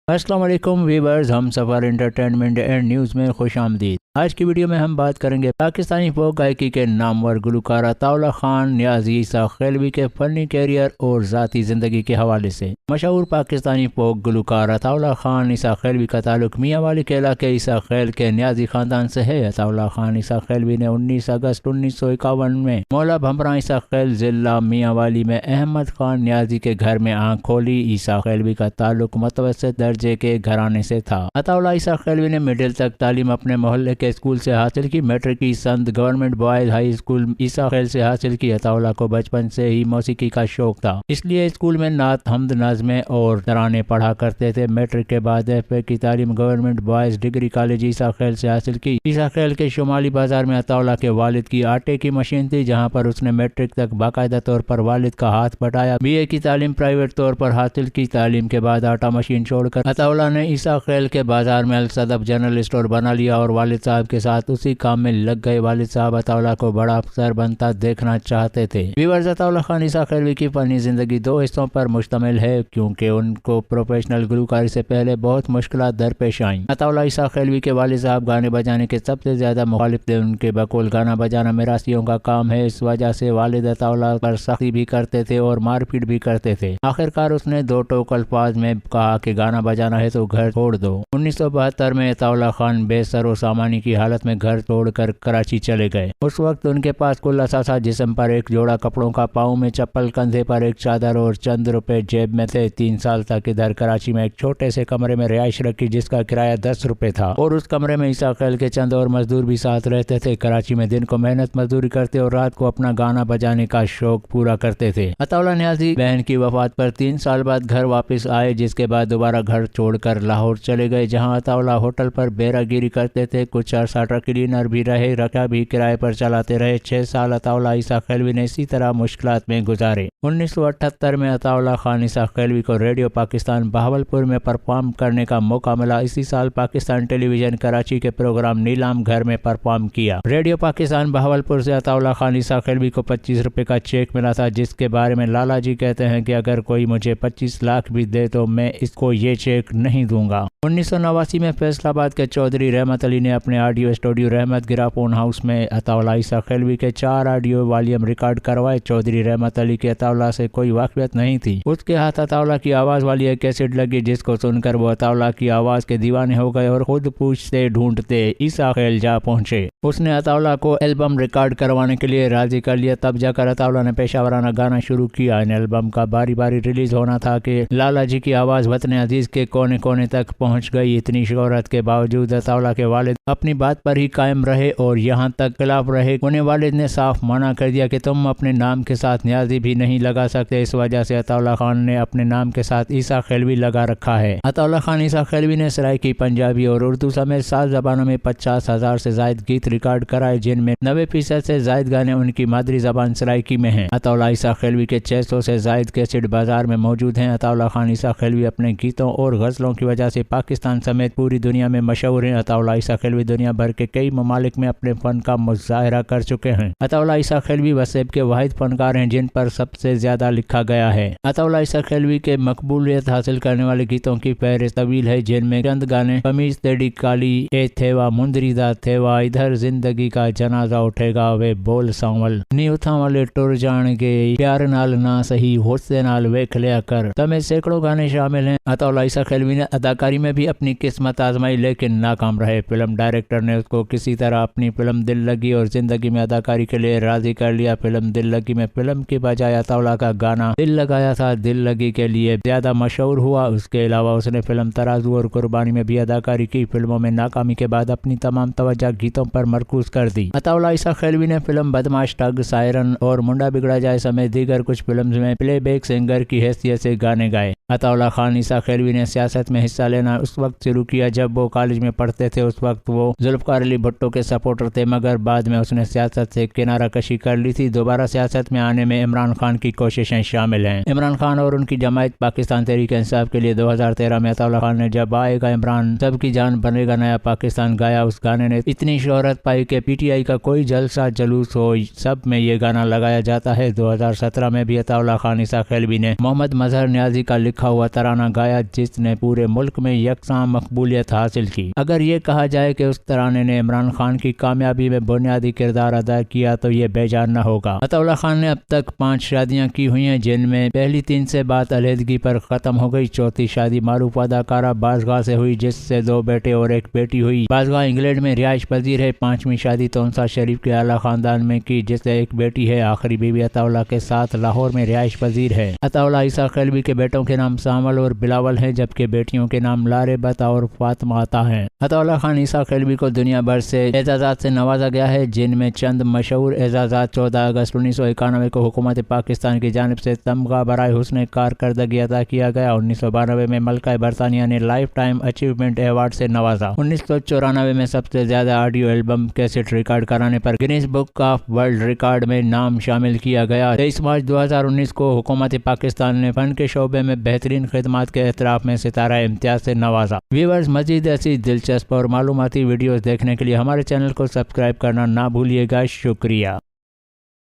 السلام علیکم ویورز، ہم سفر انٹرٹینمنٹ اینڈ نیوز میں خوش آمدید۔ آج کی ویڈیو میں ہم بات کریں گے پاکستانی فوک گائیکی کے نامور گلوکار عطا اللہ خان نیازی عیسیٰ خیلوی کے فنی کیریئر اور ذاتی زندگی کے حوالے سے۔ مشہور پاکستانی فوک گلوکار عطا اللہ خان عیسیٰ خیلوی کا تعلق میاں والی کے علاقے عیسیٰ خیل کے نیازی خاندان سے ہے۔ عطا اللہ خان عیسیٰ خیلوی نے 19 اگست 1951 میں مولا بھمرا عیسیٰ خیل ضلع میاں والی میں احمد خان نیازی کے گھر میں آنکھ کھولی۔ عیسیٰ خیلوی کا تعلق متوسط درجے کے گھرانے سے تھا۔ عطا اللہ عیسیٰ خیلوی نے مڈل تک تعلیم اپنے محلے کے اسکول سے حاصل کی۔ میٹرک کی سند گورنمنٹ بوائز ہائی اسکول عیسیٰ خیل سے حاصل کی۔ عطا اللہ کو بچپن سے ہی موسیقی کا شوق تھا، اس لیے اسکول میں نعت، حمد، نظمیں اور ترانے پڑھا کرتے تھے۔ میٹرک کے بعد FA کی تعلیم گورنمنٹ بوائز ڈگری کالج عیسیٰ خیل سے حاصل کی۔ عیسیٰ خیل کے شمالی بازار میں عطا اللہ کے والد کی آٹے کی مشین تھی، جہاں پر اس نے میٹرک تک باقاعدہ طور پر والد کا ہاتھ بٹایا۔ BA کی تعلیم پرائیویٹ طور پر حاصل کی۔ تعلیم کے بعد آٹا مشین چھوڑ کر عطا اللہ نے عیسیٰ خیل کے بازار میں الصدف جنرل اسٹور بنا لیا اور والد صاحب کے ساتھ اسی کام میں لگ گئے۔ والد صاحب عطا اللہ کو بڑا افسر بنتا دیکھنا چاہتے تھے۔ ویورز، عطا اللہ خان عیسیٰ خیلوی کی فنی زندگی 2 حصوں پر مشتمل ہے، کیونکہ ان کو پروفیشنل گلوکاری سے پہلے بہت مشکلات درپیش آئیں۔ عطا اللہ عیسیٰ خیلوی کے والد صاحب گانے بجانے کے سب سے زیادہ مخالف تھے۔ ان کے بقول گانا بجانا میراثیوں کا کام ہے، اس وجہ سے والد عطا اللہ پر سختی بھی کرتے تھے اور مار پیٹ بھی کرتے تھے۔ آخرکار اس نے 2 ٹوک الفاظ میں کہا کہ گانا بجانا ہے تو گھر چھوڑ دو۔ 1972 میں عطا اللہ خان بے سر و سامانی کی حالت میں گھر چھوڑ کر کراچی چلے گئے۔ اس وقت ان کے پاس کل اثاثہ جسم پر ایک جوڑا کپڑوں کا، پاؤں میں چپل، کندھے پر ایک چادر اور چند روپے جیب میں تھے۔ 3 سال تک ادھر کراچی میں ایک چھوٹے سے کمرے میں رہائش رکھی، جس کا کرایہ 10 روپے تھا، اور اس کمرے میں عیسیٰ خیل کے چند اور مزدور بھی ساتھ رہتے تھے۔ کراچی میں دن کو محنت مزدوری کرتے اور رات کو اپنا گانا بجانے کا شوق پورا کرتے تھے۔ عطا اللہ نیازی بہن کی وفات پر 3 سال بعد گھر واپس آئے، جس کے بعد دوبارہ گھر چھوڑ کر لاہور چلے گئے، جہاں عطا اللہ ہوٹل پر بیرا گیری کرتے تھے۔ کچھ عرصہ ٹرک کلینر بھی رہے، رکشہ بھی کرائے پر چلاتے رہے۔ 6 سال عطا اللہ عیسیٰ خیلوی نے اسی طرح مشکلات میں گزارے۔ 1978 میں عطا اللہ خان عیسیٰ خیلوی کو ریڈیو پاکستان بہاولپور میں پرفارم کرنے کا موقع ملا۔ اسی سال پاکستان ٹیلی ویژن کراچی کے پروگرام نیلام گھر میں پرفارم کیا۔ ریڈیو پاکستان بہاولپور سے عطا اللہ خان عیسیٰ خیلوی کو 25 روپے کا چیک ملا تھا، جس کے بارے میں لالا جی کہتے ہیں کہ اگر کوئی مجھے 25 لاکھ بھی دے تو میں اس کو یہ چیک نہیں دوں گا۔ 1989 میں فیصل آباد کے چودھری رحمت علی نے اپنے آڈیو اسٹوڈیو رحمت گرافون ہاؤس میں عطا اللہ عیسیٰ خیلوی کے 4 آڈیو والیوم ریکارڈ کروائے۔ چودھری رحمت علی کے عطا اللہ سے کوئی واقفیت نہیں تھی۔ اس کے ہاتھ عطا اللہ کی آواز والی ایک کیسٹ لگی، جس کو سن کر وہ عطا اللہ کی آواز کے دیوانے ہو گئے اور خود پوچھتے ڈھونڈتے عیسیٰ خیل جا پہنچے۔ اس نے عطا اللہ کو البم ریکارڈ کروانے کے لیے راضی کر لیا، تب جا کر عطا اللہ نے پیشہ ورانہ گانا شروع کیا۔ ان البم کا باری باری ریلیز ہونا تھا کہ لالا جی کی آواز وطن عزیز کے کونے کونے تک پہنچ گئی۔ اتنی شہرت کے باوجود عطا اللہ کے والد اپنی بات پر ہی قائم رہے اور یہاں تک خلاف رہے۔ انہیں والد نے صاف منع کر دیا کہ تم اپنے نام کے ساتھ نیازی بھی نہیں لگا سکتے۔ اس وجہ سے عطا اللہ خان نے اپنے نام کے ساتھ عیسیٰ خیلوی لگا رکھا ہے۔ عطا اللہ خان عیسیٰ خیلوی نے سرائکی، پنجابی اور اردو سمیت 7 زبانوں میں 50,000 سے زائد گیت ریکارڈ کرائے، جن میں 90% سے زائد گانے ان کی مادری زبان سرائکی میں ہیں۔ عطا اللہ عیسیٰ خیلوی کے 600 سے زائد کیسٹ بازار میں موجود ہیں۔ عطا اللہ خان عیسیٰ خیلوی اپنے گیتوں اور غزلوں کی وجہ سے پاکستان سمیت پوری دنیا میں مشہور ہیں۔ عطا اللہ عیسیٰ خیلوی دنیا بھر کے کئی ممالک میں اپنے فن کا مظاہرہ کر چکے ہیں۔ عطا اللہ عیسیٰ خیلوی وسیب کے واحد فنکار ہیں جن پر سب سے زیادہ لکھا گیا ہے۔ عطا اللہ عیسیٰ خیلوی کے مقبولیت حاصل کرنے والے گیتوں کی فہرست طویل ہے، جن میں چند گانے قمیض تیری کالی، اے تھیوا مندری دا تھیوا، ادھر زندگی کا جنازہ اٹھے گا، وے بول سانول، نی اتھاں والے ٹر جان گے، پیار نال نہ سہی غصے نال ویکھ لیا کر، تمہیں سینکڑوں گانے شامل ہیں۔ عطا اللہ عیسیٰ خیلوی نے اداکاری میں بھی اپنی قسمت آزمائی، لیکن ناکام رہے۔ فلم ڈائریکٹر نے اس کو کسی طرح اپنی فلم دل لگی اور زندگی میں اداکاری کے لیے راضی کر لیا۔ فلم دل لگی میں فلم کی بجائے عطا اللہ کا گانا دل لگایا تھا، دل لگی کے لیے زیادہ مشہور ہوا۔ اس کے علاوہ اس نے فلم ترازو اور قربانی میں بھی اداکاری کی۔ فلموں میں ناکامی کے بعد اپنی تمام توجہ گیتوں پر مرکوز کر دی۔ عطا اللہ عیسیٰ خیلوی نے فلم بدماش ٹگ، سائرن اور منڈا بگڑا جائے سمیت دیگر کچھ فلمز میں پلے بیک سنگر کی حیثیت سے گانے گائے۔ عطا اللہ خان عیسیٰ خیلوی نے سیاست میں حصہ لینا اس وقت شروع کیا جب وہ کالج میں پڑھتے تھے۔ اس وقت وہ ذوالفقار علی بھٹو کے سپورٹر تھے، مگر بعد میں اس نے سیاست سے کنارہ کشی کر لی تھی۔ دوبارہ سیاست میں آنے میں عمران خان کی کوششیں شامل ہیں۔ عمران خان اور ان کی جماعت پاکستان تحریک انصاف کے لیے 2013 میں عطا اللہ خان نے جب آئے گا عمران سب کی جان بنے گا نیا پاکستان گایا، اس گانے نے اتنی شہرت پائی کہ پی ٹی آئی کا کوئی جلسہ جلوس ہو سب میں یہ گانا لگایا جاتا ہے۔ 2017 میں بھی عطا اللہ خان عیسیٰ خیلوی نے محمد مظہر نیازی کا لکھا ہوا ترانہ گایا، جس نے پورے ملک میں یکساں مقبولیت حاصل کی۔ اگر یہ کہا جائے کہ اس ترانے نے عمران خان کی کامیابی میں بنیادی کردار ادا کیا تو یہ بے جان نہ ہوگا۔ عطا اللہ خان نے اب تک 5 شادیاں کی ہوئی ہیں، جن میں پہلی 3 سے بات علیحدگی پر ختم ہو گئی۔ چوتھی شادی معروف اداکارہ بازگاہ سے ہوئی، جس سے 2 بیٹے اور 1 بیٹی ہوئی۔ بازگاہ انگلینڈ میں رہائش پذیر ہے۔ 5ویں شادی تونسا شریف کے اعلیٰ خاندان میں کی، جس سے 1 بیٹی ہے۔ آخری بیوی عطا اللہ کے ساتھ لاہور میں رہائش پذیر ہے۔ عطا اللہ عیسیٰ خیلوی کے بیٹوں کے نام سامل اور بلاول ہیں، جبکہ بیٹیوں کے نام لاربت اور فاطمہ عطا ہیں۔ عطا اللہ خان عیسیٰ خیلوی کو دنیا بھر سے اعزازات سے نوازا گیا ہے، جن میں چند مشہور اعزازات: 14 اگست 1991 کو حکومت پاکستان کی جانب سے تمغہ برائے حسن کارکردگی عطا کیا گیا۔ 1992 میں ملکہ برطانیہ نے لائف ٹائم اچیومنٹ ایوارڈ سے نوازا۔ 1994 میں سب سے زیادہ آڈیو البم کیسٹ ریکارڈ کرانے پر Guinness Book of World Record میں نام شامل کیا گیا۔ 23 مارچ 2019 کو حکومت پاکستان نے فن کے شعبے میں بہترین خدمات کے اعتراف میں ستارہ امتیاز سے نوازا۔ ویورز، مزید ایسی دلچسپ اور معلوماتی ویڈیوز دیکھنے کے لیے ہمارے چینل کو سبسکرائب کرنا نہ بھولیے گا۔ شکریہ۔